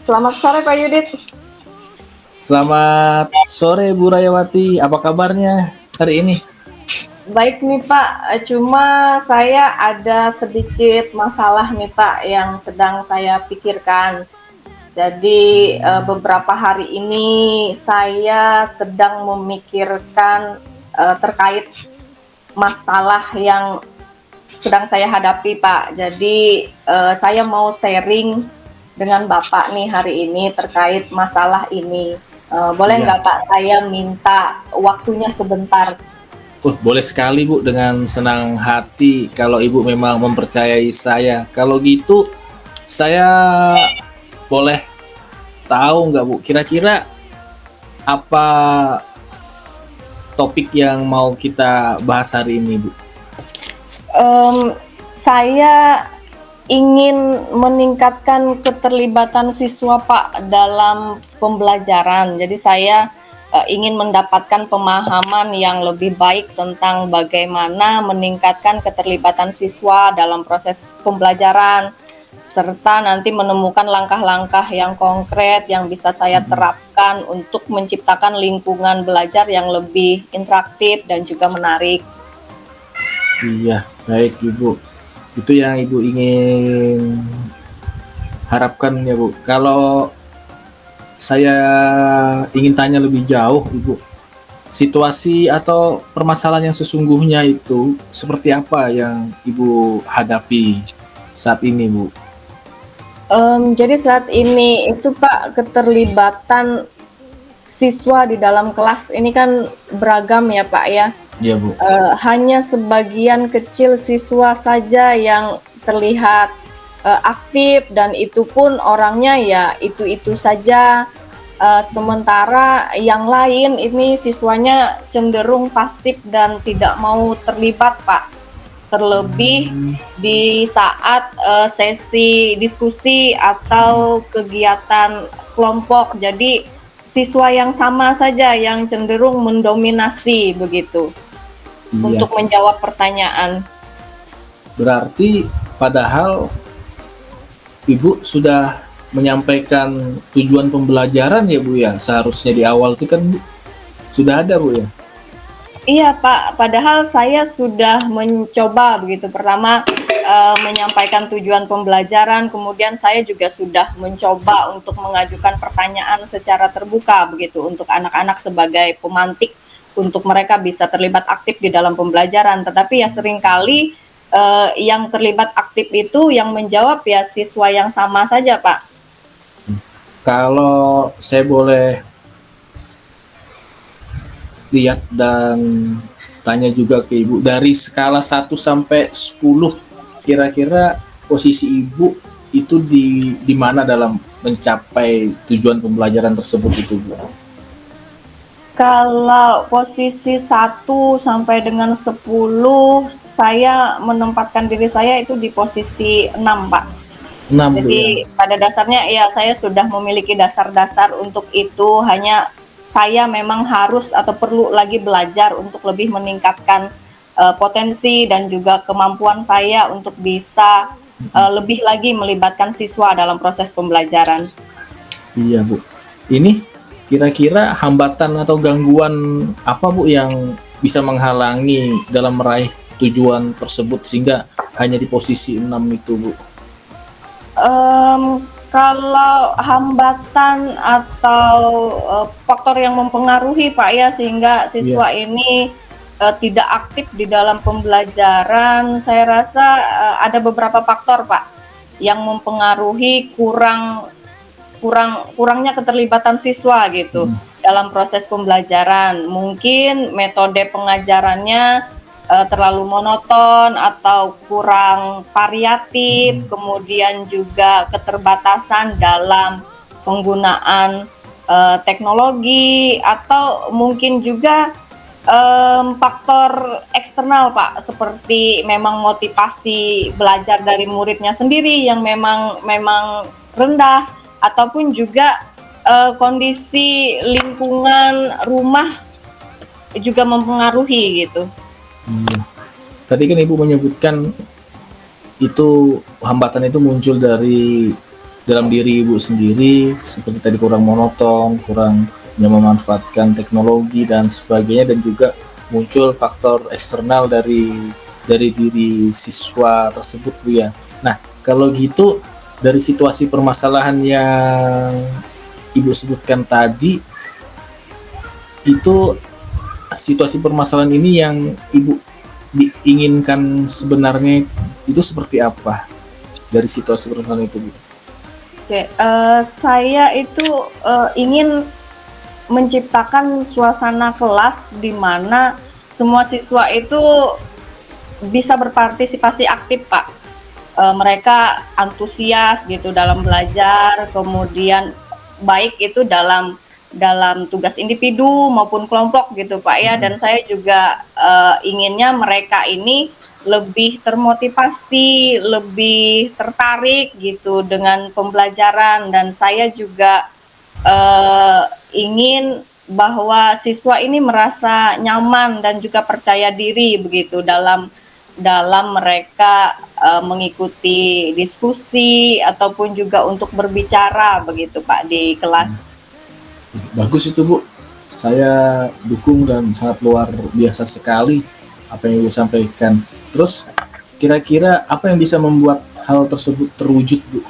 Selamat sore Pak Yudit. Selamat sore Bu Rayawati, apa kabarnya hari ini? Baik nih Pak, cuma saya ada sedikit masalah nih Pak yang sedang saya pikirkan. Jadi beberapa hari ini saya sedang memikirkan terkait masalah yang sedang saya hadapi Pak. Jadi saya mau sharing dengan Bapak nih hari ini terkait masalah ini. Boleh Iya. nggak Pak saya minta waktunya sebentar? Boleh sekali Bu, dengan senang hati kalau Ibu memang mempercayai saya. Kalau gitu, saya boleh tahu nggak Bu, kira-kira apa topik yang mau kita bahas hari ini Bu? Saya ingin meningkatkan keterlibatan siswa Pak dalam pembelajaran. Jadi saya ingin mendapatkan pemahaman yang lebih baik tentang bagaimana meningkatkan keterlibatan siswa dalam proses pembelajaran, serta nanti menemukan langkah-langkah yang konkret yang bisa saya terapkan untuk menciptakan lingkungan belajar yang lebih interaktif dan juga menarik. Iya, baik Ibu. Itu yang Ibu ingin harapkan ya Bu. Kalau saya ingin tanya lebih jauh Ibu, situasi atau permasalahan yang sesungguhnya itu seperti apa yang Ibu hadapi saat ini Bu? Jadi saat ini itu Pak, keterlibatan siswa di dalam kelas ini kan beragam ya Pak ya. Iya Bu. Hanya sebagian kecil siswa saja yang terlihat aktif dan itu pun orangnya ya itu-itu saja. Sementara yang lain ini siswanya cenderung pasif dan tidak mau terlibat Pak. Terlebih di saat sesi diskusi atau kegiatan kelompok. Jadi siswa yang sama saja yang cenderung mendominasi begitu Iya. untuk menjawab pertanyaan. Berarti padahal Ibu sudah menyampaikan tujuan pembelajaran ya Bu ya. Seharusnya di awal itu kan sudah ada Bu ya. Iya Pak, padahal saya sudah mencoba begitu. Pertama menyampaikan tujuan pembelajaran, kemudian saya juga sudah mencoba untuk mengajukan pertanyaan secara terbuka begitu untuk anak-anak sebagai pemantik untuk mereka bisa terlibat aktif di dalam pembelajaran. Tetapi ya seringkali yang terlibat aktif itu yang menjawab ya siswa yang sama saja Pak. Kalau saya boleh lihat dan tanya juga ke Ibu, dari skala 1 sampai 10 kira-kira posisi Ibu itu di mana dalam mencapai tujuan pembelajaran tersebut itu Bu? Kalau posisi 1 sampai dengan 10, saya menempatkan diri saya itu di posisi 6 Pak. 6 Bu ya. Jadi pada dasarnya ya saya sudah memiliki dasar-dasar untuk itu, hanya saya memang harus atau perlu lagi belajar untuk lebih meningkatkan potensi dan juga kemampuan saya untuk bisa lebih lagi melibatkan siswa dalam proses pembelajaran. Iya Bu. Ini kira-kira hambatan atau gangguan apa Bu yang bisa menghalangi dalam meraih tujuan tersebut sehingga hanya di posisi 6 itu Bu? Kalau hambatan atau faktor yang mempengaruhi Pak ya sehingga Iya. siswa ini tidak aktif di dalam pembelajaran, saya rasa ada beberapa faktor Pak yang mempengaruhi kurangnya keterlibatan siswa gitu dalam proses pembelajaran. Mungkin metode pengajarannya terlalu monoton atau kurang variatif, kemudian juga keterbatasan dalam penggunaan teknologi atau mungkin juga faktor eksternal Pak, seperti memang motivasi belajar dari muridnya sendiri yang memang rendah, ataupun juga kondisi lingkungan rumah juga mempengaruhi gitu. Iya. Tadi kan Ibu menyebutkan itu hambatan itu muncul dari dalam diri ibu sendiri, seperti tadi kurang monoton, kurang memanfaatkan teknologi dan sebagainya, dan juga muncul faktor eksternal dari diri siswa tersebut Bu ya. Nah, kalau gitu dari situasi permasalahan yang ibu sebutkan tadi, itu situasi permasalahan ini yang ibu diinginkan sebenarnya itu seperti apa dari situasi permasalahan itu Bu? Oke, saya itu ingin menciptakan suasana kelas di mana semua siswa itu bisa berpartisipasi aktif, Pak. Mereka antusias gitu dalam belajar, kemudian baik itu dalam tugas individu maupun kelompok gitu Pak ya. Dan saya juga inginnya mereka ini lebih termotivasi, lebih tertarik gitu dengan pembelajaran, dan saya juga ingin bahwa siswa ini merasa nyaman dan juga percaya diri begitu dalam mereka mengikuti diskusi ataupun juga untuk berbicara begitu Pak di kelas. Bagus itu Bu, saya dukung dan sangat luar biasa sekali apa yang Ibu sampaikan. Terus kira-kira apa yang bisa membuat hal tersebut terwujud Bu?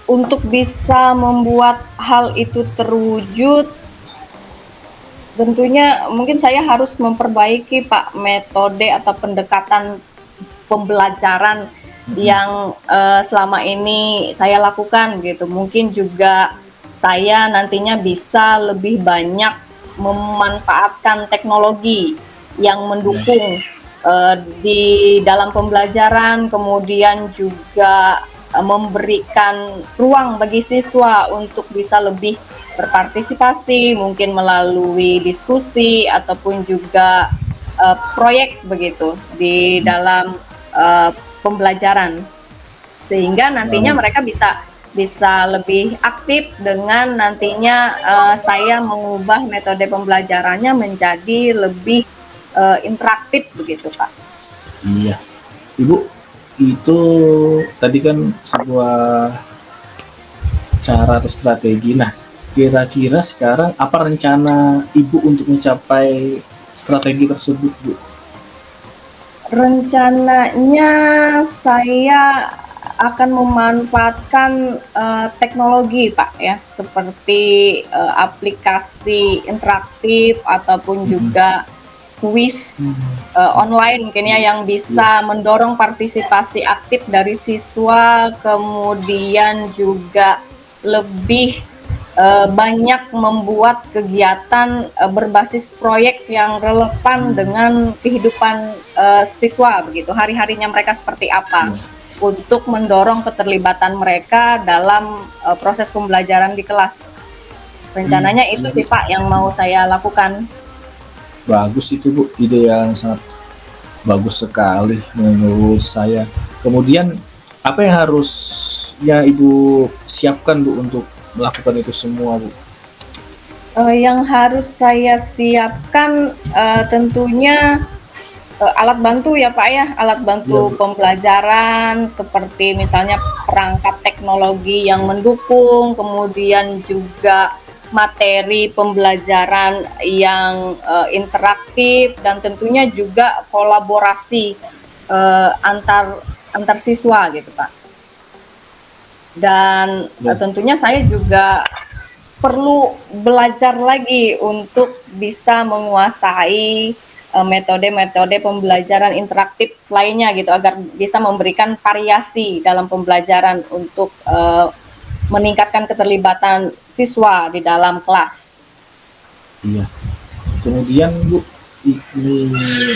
Untuk bisa membuat hal itu terwujud, tentunya mungkin saya harus memperbaiki Pak metode atau pendekatan pembelajaran yang selama ini saya lakukan gitu. Mungkin juga saya nantinya bisa lebih banyak memanfaatkan teknologi yang mendukung di dalam pembelajaran, kemudian juga memberikan ruang bagi siswa untuk bisa lebih berpartisipasi, mungkin melalui diskusi ataupun juga proyek begitu di dalam pembelajaran, sehingga nantinya mereka bisa lebih aktif dengan nantinya saya mengubah metode pembelajarannya menjadi lebih interaktif begitu Pak. Iya, Ibu, itu tadi kan sebuah cara atau strategi. Nah, kira-kira sekarang apa rencana Ibu untuk mencapai strategi tersebut, Bu? Rencananya saya akan memanfaatkan teknologi Pak ya, seperti aplikasi interaktif ataupun juga kuis online mungkin ya, yang bisa mendorong partisipasi aktif dari siswa, kemudian juga lebih banyak membuat kegiatan berbasis proyek yang relevan dengan kehidupan siswa begitu, hari-harinya mereka seperti apa, untuk mendorong keterlibatan mereka dalam proses pembelajaran di kelas. Rencananya itu sih Pak yang mau saya lakukan. Bagus itu Bu, ide yang sangat bagus sekali menurut saya. Kemudian apa yang harusnya Ibu siapkan Bu untuk melakukan itu semua Bu? Yang harus saya siapkan tentunya alat bantu ya Pak ya, alat bantu pembelajaran seperti misalnya perangkat teknologi yang mendukung, kemudian juga materi pembelajaran yang interaktif, dan tentunya juga kolaborasi antar siswa gitu Pak. Dan tentunya saya juga perlu belajar lagi untuk bisa menguasai metode-metode pembelajaran interaktif lainnya gitu, agar bisa memberikan variasi dalam pembelajaran untuk meningkatkan keterlibatan siswa di dalam kelas. Iya. Kemudian Bu, ini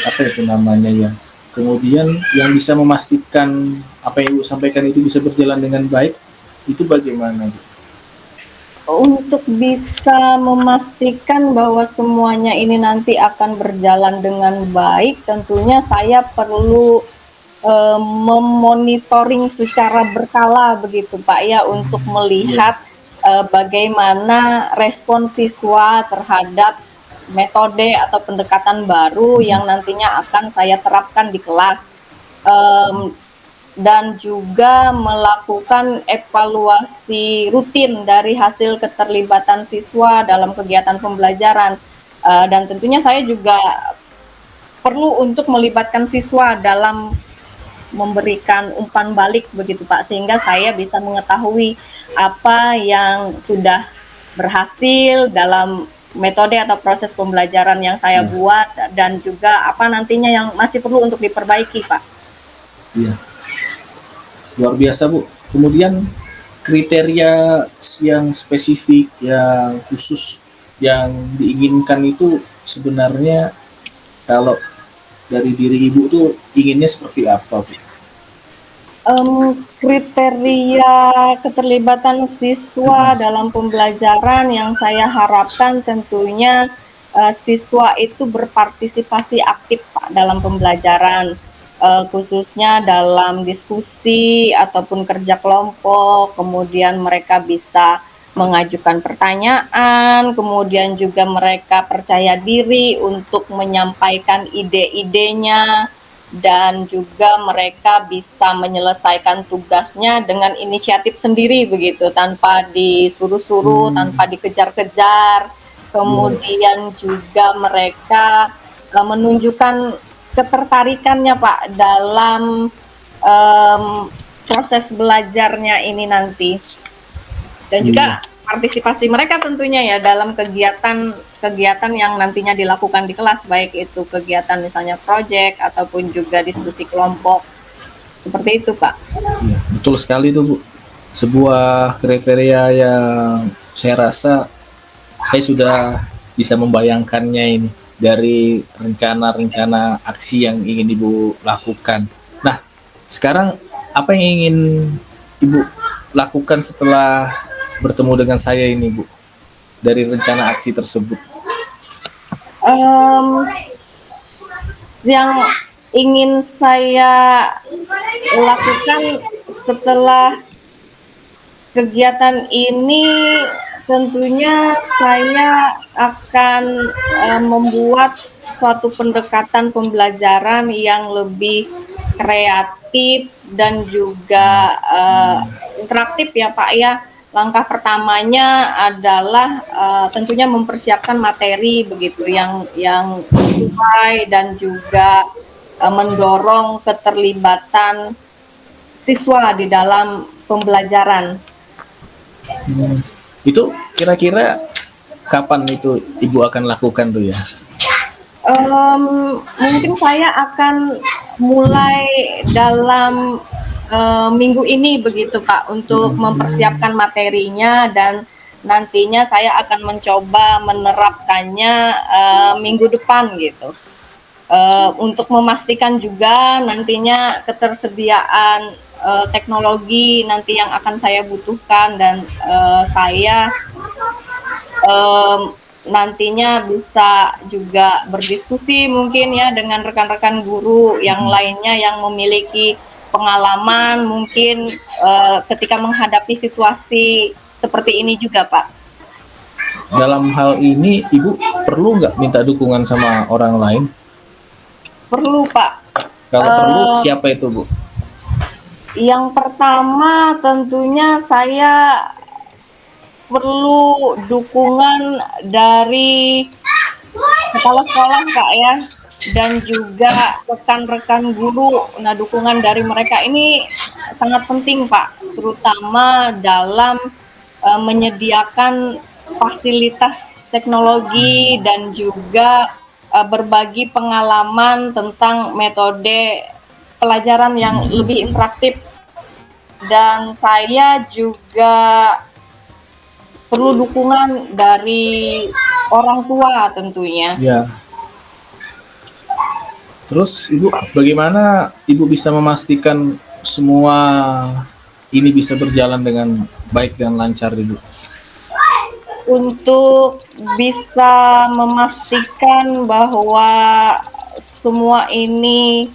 apa itu namanya ya? Kemudian yang bisa memastikan apa yang Ibu sampaikan itu bisa berjalan dengan baik, itu bagaimana Bu? Untuk bisa memastikan bahwa semuanya ini nanti akan berjalan dengan baik, tentunya saya perlu memonitoring secara berkala begitu Pak ya, untuk melihat bagaimana respon siswa terhadap metode atau pendekatan baru yang nantinya akan saya terapkan di kelas. Mmm, dan juga melakukan evaluasi rutin dari hasil keterlibatan siswa dalam kegiatan pembelajaran, dan tentunya saya juga perlu untuk melibatkan siswa dalam memberikan umpan balik begitu Pak, sehingga saya bisa mengetahui apa yang sudah berhasil dalam metode atau proses pembelajaran yang saya Iya, buat dan juga apa nantinya yang masih perlu untuk diperbaiki Pak. iya. Luar biasa, Bu. Kemudian kriteria yang spesifik, yang khusus, yang diinginkan itu sebenarnya kalau dari diri Ibu tuh inginnya seperti apa, Bu? Kriteria keterlibatan siswa dalam pembelajaran yang saya harapkan tentunya, siswa itu berpartisipasi aktif, Pak, dalam pembelajaran, khususnya dalam diskusi ataupun kerja kelompok, kemudian mereka bisa mengajukan pertanyaan, kemudian juga mereka percaya diri untuk menyampaikan ide-idenya, dan juga mereka bisa menyelesaikan tugasnya dengan inisiatif sendiri begitu, tanpa disuruh-suruh, Hmm, tanpa dikejar-kejar. iya. Kemudian juga mereka, menunjukkan ketertarikannya Pak dalam, proses belajarnya ini nanti. Dan Iya. juga partisipasi mereka tentunya ya dalam kegiatan yang nantinya dilakukan di kelas, baik itu kegiatan misalnya project ataupun juga diskusi kelompok, seperti itu, Pak. Iya, betul sekali tuh, Bu. Sebuah kriteria yang saya rasa saya sudah bisa membayangkannya ini dari rencana-rencana aksi yang ingin Ibu lakukan. Nah, sekarang apa yang ingin Ibu lakukan setelah bertemu dengan saya ini, Bu? Dari rencana aksi tersebut. Mmm, yang ingin saya lakukan setelah kegiatan ini tentunya saya akan, membuat suatu pendekatan pembelajaran yang lebih kreatif dan juga, interaktif ya, Pak, ya. Langkah pertamanya adalah, tentunya mempersiapkan materi begitu yang sesuai dan juga, mendorong keterlibatan siswa di dalam pembelajaran. Hmm, itu kira-kira kapan itu Ibu akan lakukan tuh ya? Mungkin saya akan mulai dalam, minggu ini begitu, Pak, untuk mempersiapkan materinya dan nantinya saya akan mencoba menerapkannya, minggu depan gitu. Untuk memastikan juga nantinya ketersediaan, teknologi nanti yang akan saya butuhkan dan, saya Mmm, nantinya bisa juga berdiskusi mungkin ya dengan rekan-rekan guru yang lainnya yang memiliki pengalaman mungkin, ketika menghadapi situasi seperti ini juga, Pak. Dalam hal ini Ibu perlu nggak minta dukungan sama orang lain? Perlu, Pak. Kalau perlu Eee, siapa itu, Bu? yang pertama tentunya saya perlu dukungan dari kepala sekolah, Kak, ya, dan juga rekan-rekan guru. Nah, dukungan dari mereka ini sangat penting, Pak, terutama dalam, menyediakan fasilitas teknologi dan juga, berbagi pengalaman tentang metode pelajaran yang lebih interaktif dan saya juga perlu dukungan dari orang tua tentunya. Ya, terus Ibu bagaimana Ibu bisa memastikan semua ini bisa berjalan dengan baik dan lancar, Ibu? Untuk bisa memastikan bahwa semua ini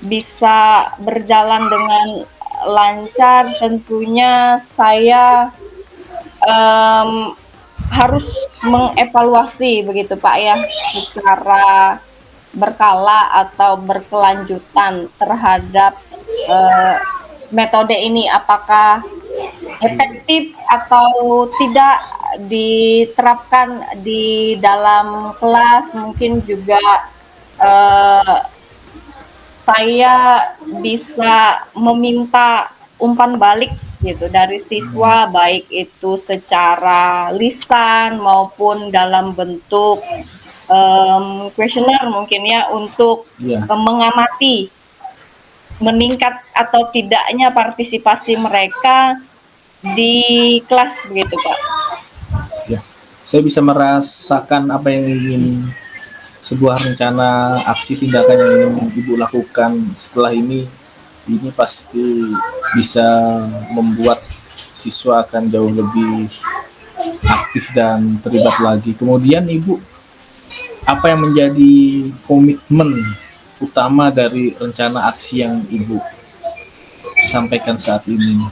bisa berjalan dengan lancar, tentunya saya, mmm, harus mengevaluasi begitu Pak ya, secara berkala atau berkelanjutan terhadap eh, metode ini, apakah efektif atau tidak diterapkan di dalam kelas. Mungkin juga eh, saya bisa meminta umpan balik gitu dari siswa, baik itu secara lisan maupun dalam bentuk kuesioner mungkin ya, untuk Iya, mengamati meningkat atau tidaknya partisipasi mereka di kelas begitu Pak. ya. Saya bisa merasakan apa yang ingin sebuah rencana aksi tindakan yang ingin Ibu lakukan setelah ini pasti bisa membuat siswa akan jauh lebih aktif dan terlibat lagi. Kemudian Ibu, apa yang menjadi komitmen utama dari rencana aksi yang Ibu sampaikan saat ini?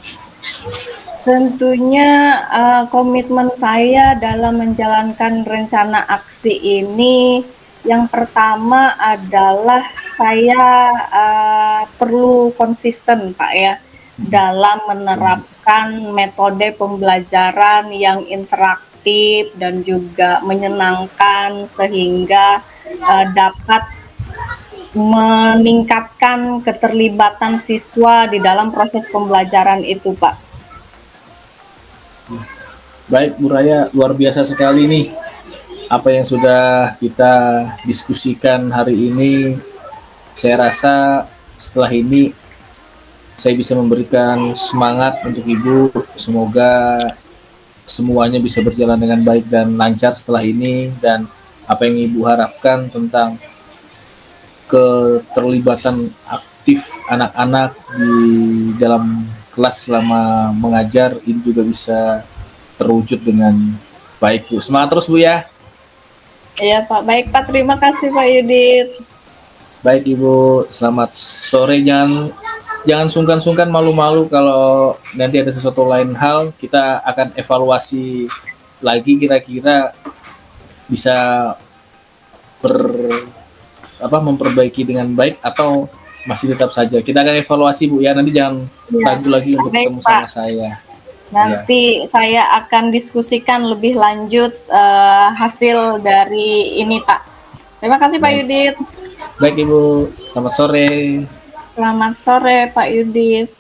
Tentunya komitmen saya dalam menjalankan rencana aksi ini yang pertama adalah saya perlu konsisten Pak ya dalam menerapkan metode pembelajaran yang interaktif dan juga menyenangkan sehingga dapat meningkatkan keterlibatan siswa di dalam proses pembelajaran itu Pak. Baik, Bu Raya, luar biasa sekali nih apa yang sudah kita diskusikan hari ini. Saya rasa setelah ini saya bisa memberikan semangat untuk Ibu. Semoga semuanya bisa berjalan dengan baik dan lancar setelah ini, dan apa yang Ibu harapkan tentang keterlibatan aktif anak-anak di dalam kelas selama mengajar ini juga bisa terwujud dengan baik, Bu. Semangat terus, Bu ya. Iya Pak, baik Pak, terima kasih Pak Yudit. Baik Ibu, selamat sore. Jangan sungkan-sungkan, malu-malu kalau nanti ada sesuatu lain hal, kita akan evaluasi lagi kira-kira bisa ber memperbaiki dengan baik atau masih tetap saja. Kita akan evaluasi Bu ya. Nanti jangan Ya, ragu lagi untuk baik ketemu sama Pak. saya. Ya. Nanti saya akan diskusikan lebih lanjut hasil dari ini Pak. Terima kasih Pak Baik. Yudit. Baik Ibu, selamat sore. Selamat sore Pak Yudit.